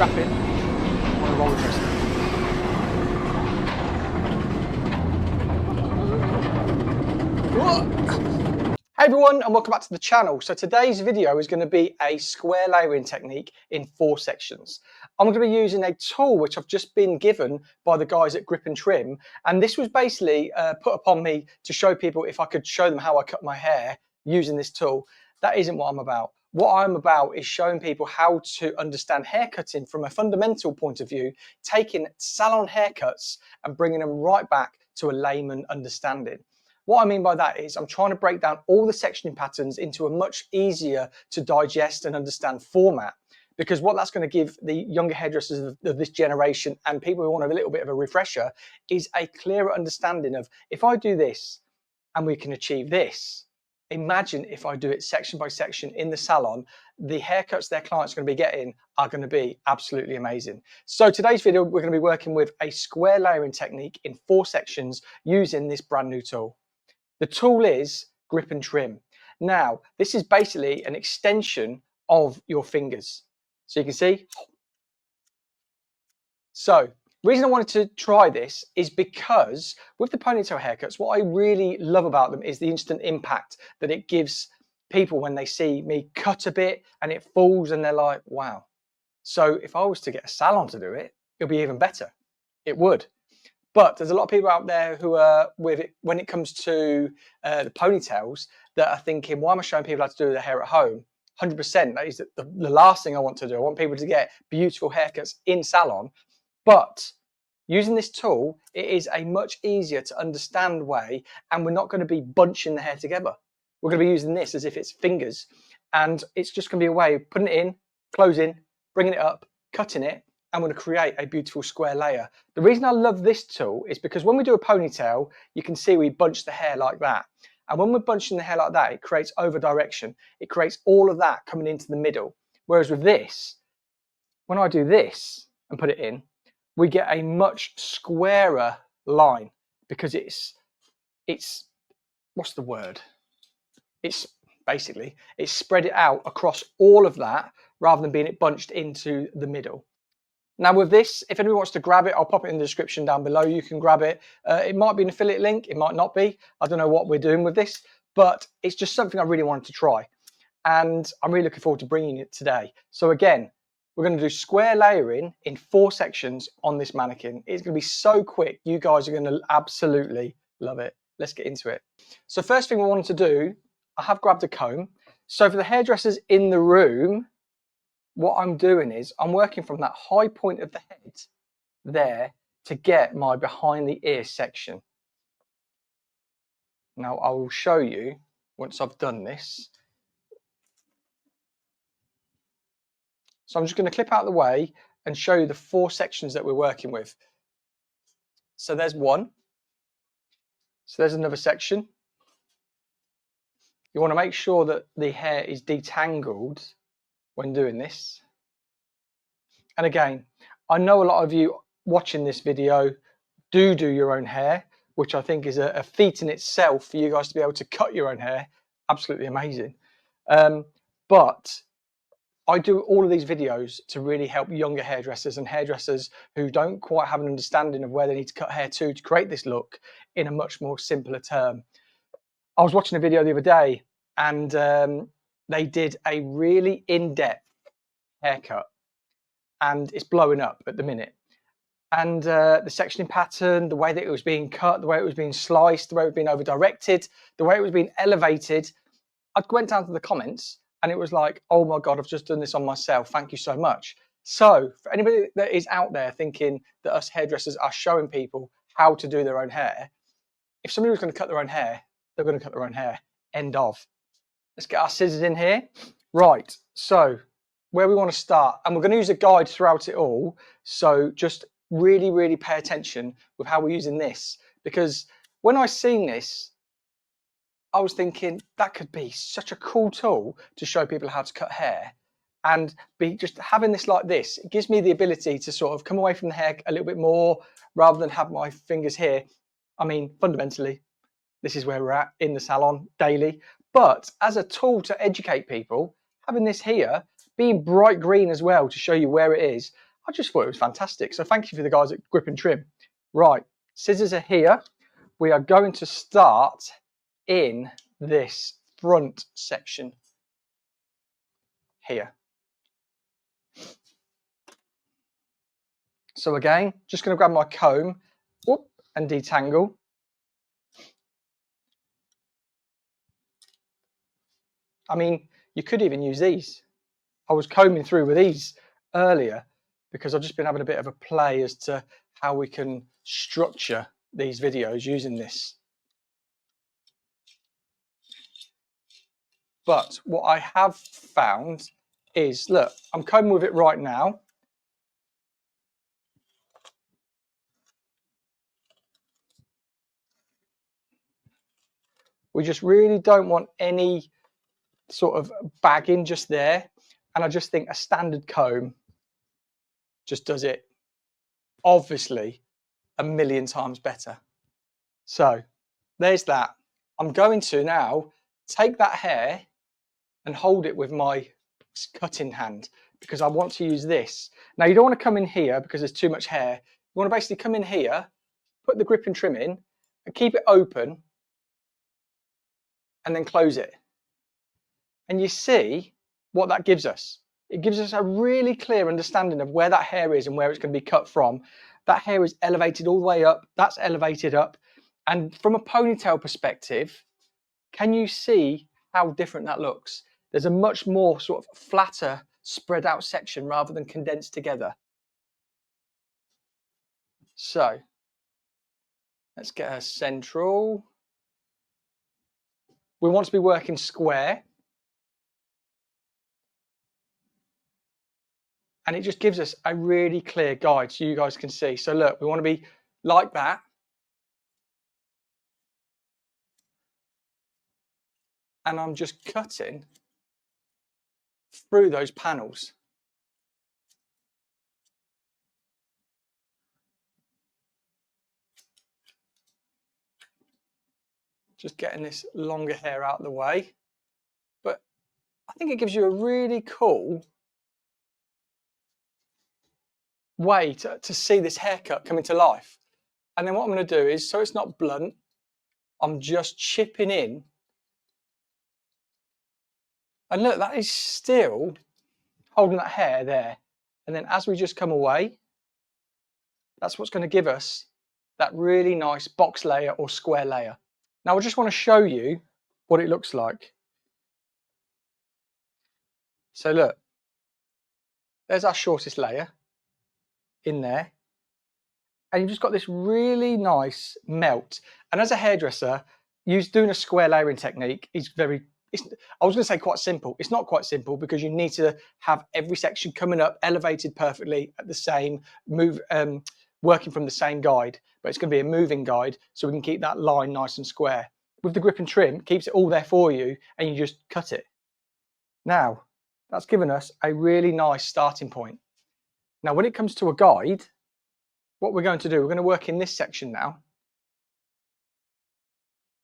strap in on a roller coaster. Hey everyone, and welcome back to the channel. So today's video is going to be a square layering technique in 4 sections. I'm going to be using a tool which I've just been given by the guys at Grip and Trim, and this was basically put upon me to show people if I could show them how I cut my hair using this tool. That isn't what I'm about. What I'm about is showing people how to understand haircutting from a fundamental point of view, taking salon haircuts and bringing them right back to a layman understanding. What I mean by that is I'm trying to break down all the sectioning patterns into a much easier to digest and understand format, because what that's going to give the younger hairdressers of this generation and people who want a little bit of a refresher is a clearer understanding of, if I do this and we can achieve this, imagine if I do it section by section in the salon, the haircuts their clients are going to be getting are going to be absolutely amazing. So today's video, we're going to be working with a square layering technique in 4 sections using this brand new tool. The tool is Grip and Trim. Now, this is basically an extension of your fingers. So you can see. So the reason I wanted to try this is because with the ponytail haircuts, what I really love about them is the instant impact that it gives people when they see me cut a bit and it falls and they're like, wow. So if I was to get a salon to do it, it'll be even better. It would. But there's a lot of people out there who are with it when it comes to the ponytails that are thinking, why am I showing people how to do their hair at home? 100%, that is the last thing I want to do. I want people to get beautiful haircuts in salon. But using this tool, it is a much easier to understand way, and we're not going to be bunching the hair together. We're going to be using this as if it's fingers, and it's just going to be a way of putting it in, closing, bringing it up, cutting it. I'm going to create a beautiful square layer. The reason I love this tool is because when we do a ponytail, you can see we bunch the hair like that. And when we're bunching the hair like that, it creates over direction. It creates all of that coming into the middle. Whereas with this, when I do this and put it in, we get a much squarer line because it's what's the word? It's basically, it's spread it out across all of that rather than being it bunched into the middle. Now with this, if anyone wants to grab it, I'll pop it in the description down below. You can grab it. It might be an affiliate link. It might not be. I don't know what we're doing with this, but it's just something I really wanted to try. And I'm really looking forward to bringing it today. So again, we're going to do square layering in 4 sections on this mannequin. It's going to be so quick. You guys are going to absolutely love it. Let's get into it. So first thing we wanted to do, I have grabbed a comb. So for the hairdressers in the room, what I'm doing is I'm working from that high point of the head there to get my behind the ear section. Now I will show you once I've done this. So I'm just going to clip out of the way and show you the 4 sections that we're working with. So there's one. So there's another section. You want to make sure that the hair is detangled when doing this. And again, I know a lot of you watching this video do your own hair, which I think is a feat in itself for you guys to be able to cut your own hair. Absolutely amazing. But I do all of these videos to really help younger hairdressers and hairdressers who don't quite have an understanding of where they need to cut hair to create this look in a much more simpler term. I was watching a video the other day and they did a really in-depth haircut. And it's blowing up at the minute. And the sectioning pattern, the way that it was being cut, the way it was being sliced, the way it was being over-directed, the way it was being elevated. I went down to the comments and it was like, oh my God, I've just done this on myself. Thank you so much. So for anybody that is out there thinking that us hairdressers are showing people how to do their own hair, if somebody was going to cut their own hair, they're going to cut their own hair. End of. Let's get our scissors in here. Right, so where we want to start, and we're going to use a guide throughout it all, so just really pay attention with how we're using this, because when I seen this I was thinking that could be such a cool tool to show people how to cut hair, and be just having this like this, it gives me the ability to sort of come away from the hair a little bit more rather than have my fingers here. I mean, fundamentally this is where we're at in the salon daily, but as a tool to educate people, having this here being bright green as well to show you where it is, I just thought it was fantastic. So thank you for the guys at Grip and Trim. Right, scissors are here. We are going to start in this front section here. So again, just going to grab my comb and detangle. I mean, you could even use these. I was combing through with these earlier because I've just been having a bit of a play as to how we can structure these videos using this. But what I have found is, look, I'm combing with it right now. We just really don't want any sort of bagging just there. And I just think a standard comb just does it, obviously, a million times better. So there's that. I'm going to now take that hair and hold it with my cutting hand because I want to use this. Now you don't want to come in here because there's too much hair. You want to basically come in here, put the grip and trim in and keep it open and then close it. And you see what that gives us. It gives us a really clear understanding of where that hair is and where it's going to be cut from. That hair is elevated all the way up. That's elevated up. And from a ponytail perspective, can you see how different that looks? There's a much more sort of flatter, spread out section rather than condensed together. So let's get a central. We want to be working square. And it just gives us a really clear guide so you guys can see. So look, we want to be like that. And I'm just cutting through those panels. Just getting this longer hair out of the way. But I think it gives you a really cool way to see this haircut coming to life. And then what I'm going to do is, so it's not blunt, I'm just chipping in. And look, that is still holding that hair there. And then as we just come away, that's what's going to give us that really nice box layer or square layer. Now I just want to show you what it looks like. So look, there's our shortest layer in there. And you've just got this really nice melt. And as a hairdresser, doing a square layering technique is I was going to say quite simple. It's not quite simple because you need to have every section coming up, elevated perfectly at the same move, working from the same guide. But it's going to be a moving guide so we can keep that line nice and square. With the grip and trim, it keeps it all there for you and you just cut it. Now, that's given us a really nice starting point. Now, when it comes to a guide, what we're going to do, we're going to work in this section now.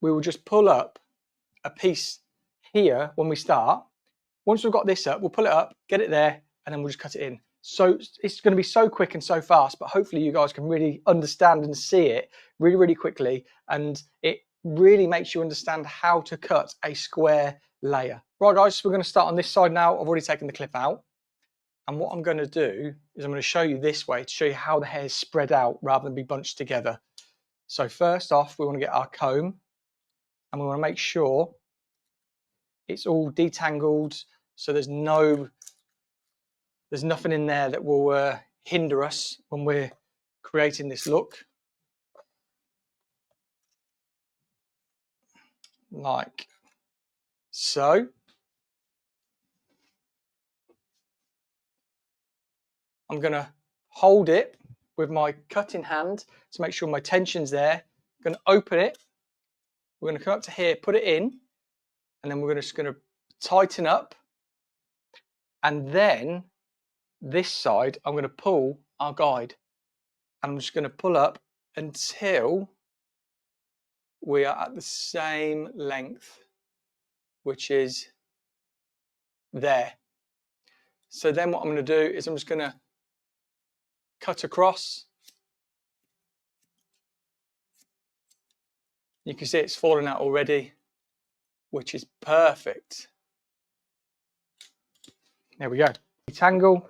We will just pull up a piece here when we start. Once we've got this up, we'll pull it up, get it there, and then we'll just cut it in. So it's going to be so quick and so fast, but hopefully you guys can really understand and see it really, really quickly. And it really makes you understand how to cut a square layer. Right, guys, so we're going to start on this side now. I've already taken the clip out. And what I'm going to do is I'm going to show you this way to show you how the hair is spread out rather than be bunched together. So first off, we want to get our comb and we want to make sure it's all detangled so there's nothing in there that will hinder us when we're creating this look. Like so. I'm going to hold it with my cutting hand to make sure my tension's there. I'm going to open it. We're going to come up to here, put it in, and then we're just going to tighten up. And then this side, I'm going to pull our guide. I'm just going to pull up until we are at the same length, which is there. So then what I'm going to do is I'm just going to cut across. You can see it's falling out already, which is perfect. There we go. Detangle.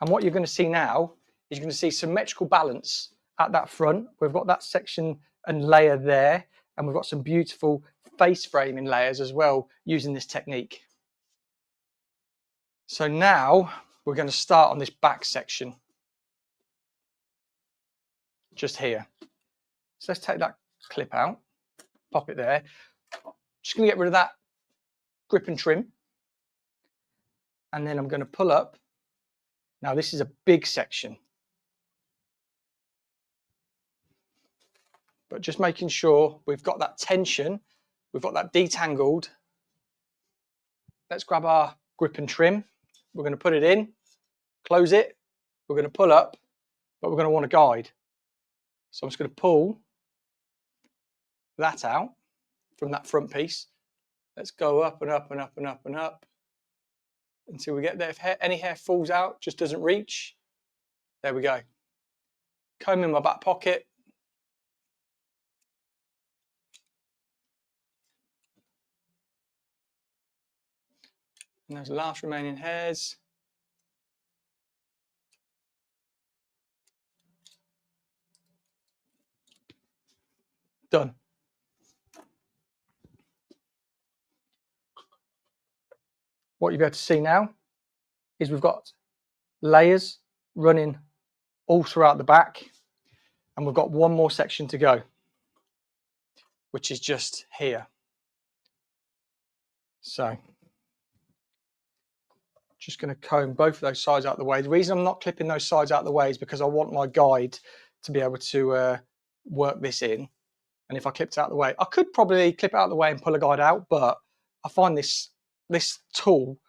And what you're going to see now is you're going to see symmetrical balance at that front. We've got that section and layer there, and we've got some beautiful face framing layers as well using this technique. So now we're going to start on this back section, just here. So let's take that clip out, pop it there. Just going to get rid of that grip and trim. And then I'm going to pull up. Now this is a big section, but just making sure we've got that tension, we've got that detangled. Let's grab our grip and trim. We're going to put it in, close it. We're going to pull up, but we're going to want a guide. So I'm just going to pull that out from that front piece. Let's go up and up and up and up and up until we get there. If any hair falls out, just doesn't reach, there we go. Comb in my back pocket. And those last remaining hairs. Done. What you've got to see now is we've got layers running all throughout the back, and we've got one more section to go, which is just here. So just going to comb both of those sides out of the way. The reason I'm not clipping those sides out of the way is because I want my guide to be able to work this in. And if I clipped it out of the way, I could probably clip it out of the way and pull a guide out, but I find this tool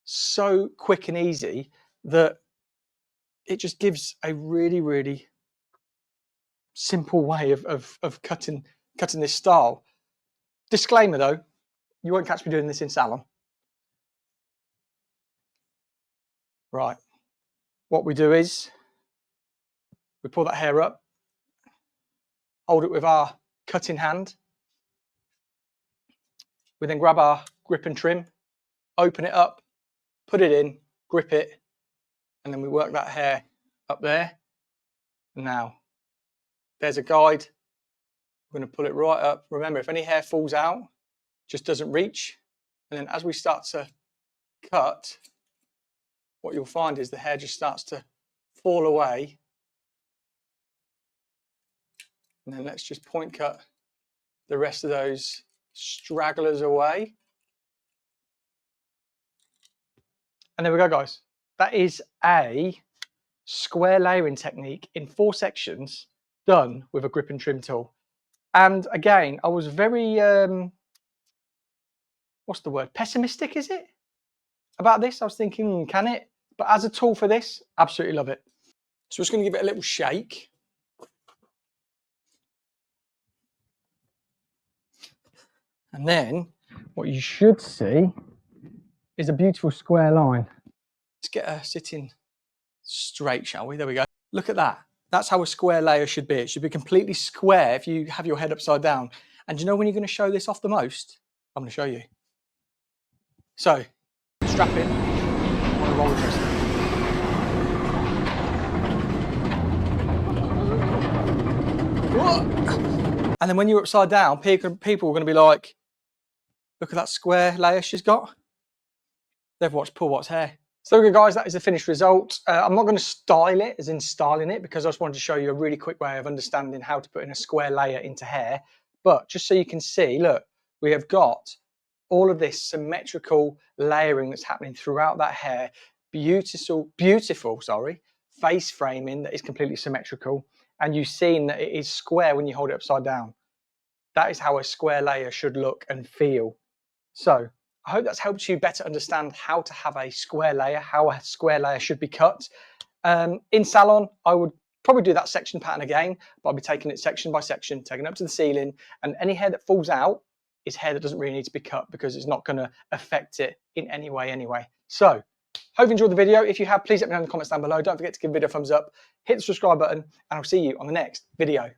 so quick and easy that it just gives a really, really simple way of cutting this style. Disclaimer though, you won't catch me doing this in salon. Right, what we do is we pull that hair up, hold it with our cutting hand. We then grab our grip and trim, open it up, put it in, grip it, and then we work that hair up there. Now, there's a guide. We're going to pull it right up. Remember, if any hair falls out, just doesn't reach. And then as we start to cut, what you'll find is the hair just starts to fall away. And then let's just point cut the rest of those stragglers away. And there we go, guys. That is a square layering technique in 4 sections done with a grip and trim tool. And again, I was very, what's the word? Pessimistic, is it? About this, I was thinking, can it? But as a tool for this, absolutely love it. So I'm just going to give it a little shake. And then what you should see is a beautiful square line. Let's get her sitting straight, shall we? There we go. Look at that. That's how a square layer should be. It should be completely square if you have your head upside down. And do you know when you're going to show this off the most? I'm going to show you. So, strap in on a roller coaster. And then when you're upside down, people are going to be like, look at that square layer she's got. They've watched Poor Wat's hair. So okay, guys, that is the finished result. I'm not going to style it, as in styling it, because I just wanted to show you a really quick way of understanding how to put in a square layer into hair. But just so you can see, look, we have got all of this symmetrical layering that's happening throughout that hair. Beautiful, face framing that is completely symmetrical. And you've seen that it is square when you hold it upside down. That is how a square layer should look and feel. So I hope that's helped you better understand how to have a square layer, how a square layer should be cut. In salon, I would probably do that section pattern again, but I'll be taking it section by section, taking it up to the ceiling, and any hair that falls out is hair that doesn't really need to be cut because it's not going to affect it in any way anyway. So Hope you enjoyed the video. If you have, please let me know in the comments down below. Don't forget to give the video a thumbs up, hit the subscribe button, and I'll see you on the next video.